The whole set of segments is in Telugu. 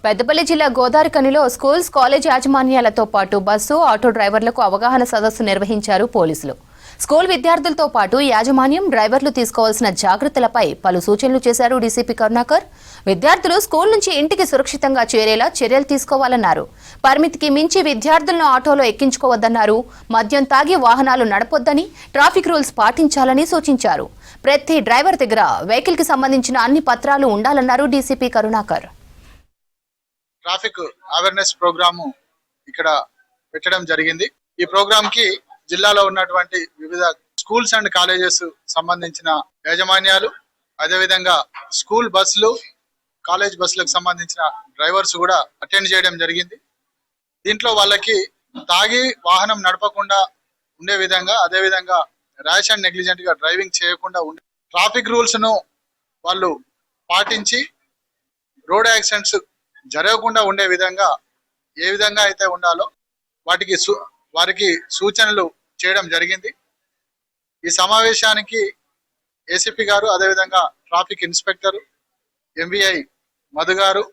పెద్దపల్లి జిల్లా గోదావరిఖనిలో స్కూల్స్ కాలేజ్ యాజమాన్యాలతో పాటు బస్సు ఆటో డ్రైవర్లకు అవగాహన సదస్సు నిర్వహించారు పోలీసులు. స్కూల్ విద్యార్థులతో పాటు యాజమాన్యం డ్రైవర్లు తీసుకోవాల్సిన జాగ్రత్తలపై పలు సూచనలు చేశారు డీసీపీ కరుణాకర్. విద్యార్థులు స్కూల్ నుంచి ఇంటికి సురక్షితంగా చేరేలా చర్యలు తీసుకోవాలన్నారు. పరిమితికి మించి విద్యార్థులను ఆటోలో ఎక్కించుకోవద్దన్నారు. మద్యం తాగి వాహనాలు నడపొద్దని, ట్రాఫిక్ రూల్స్ పాటించాలని సూచించారు. ప్రతి డ్రైవర్ దగ్గర వెహికల్ కి సంబంధించిన అన్ని పత్రాలు ఉండాలన్నారు DCP Karunakar. Traffic awareness programme ఇక్కడ పెట్టడం జరిగింది. ఈ ప్రోగ్రామ్ కి జిల్లాలో ఉన్నటువంటి వివిధ స్కూల్స్ అండ్ కాలేజెస్ సంబంధించిన యాజమాన్యాలు, అదేవిధంగా స్కూల్ బస్సులు, కాలేజ్ బస్సులకు సంబంధించిన డ్రైవర్స్ కూడా అటెండ్ చేయడం జరిగింది. దీంట్లో వాళ్ళకి తాగి వాహనం నడపకుండా ఉండే విధంగా, అదేవిధంగా ర్యాష్ అండ్ నెగ్లిజెంట్ గా డ్రైవింగ్ చేయకుండా ఉండే ట్రాఫిక్ రూల్స్ ను వాళ్ళు పాటించి రోడ్ యాక్సిడెంట్స్ జరగకుండా ఉండే విధంగా ఏ విధంగా అయితే ఉండాలో వారికి సూచనలు చేయడం జరిగింది. ఈ సమావేశానికి ఏసీపీ గారు, అదేవిధంగా ట్రాఫిక్ ఇన్స్పెక్టర్ ఎంవీఐ మధు గారు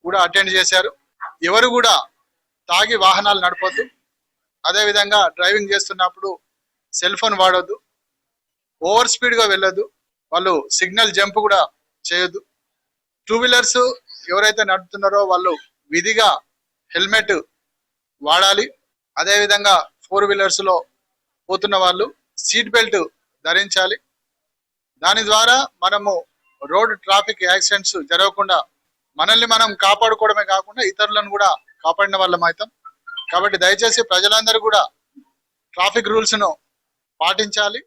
కూడా అటెండ్ చేశారు. ఎవరు కూడా తాగి వాహనాలు నడపొద్దు, అదేవిధంగా డ్రైవింగ్ చేస్తున్నప్పుడు సెల్ ఫోన్ వాడొద్దు, ఓవర్ స్పీడ్ గా వెళ్ళొద్దు, వాళ్ళు సిగ్నల్ జంప్ కూడా చేయొద్దు. టూ వీలర్స్ ఎవరైతే నడుపుతున్నారో వాళ్ళు విధిగా హెల్మెట్ వాడాలి. అదేవిధంగా ఫోర్ వీలర్స్ లో పోతున్న వాళ్ళు సీట్ బెల్ట్ ధరించాలి. దాని ద్వారా మనము రోడ్ ట్రాఫిక్ యాక్సిడెంట్స్ జరగకుండా మనల్ని మనం కాపాడుకోవడమే కాకుండా ఇతరులను కూడా కాపాడిన వాళ్ళం అవుతాం. కాబట్టి దయచేసి ప్రజలందరూ కూడా ట్రాఫిక్ రూల్స్ ను పాటించాలి.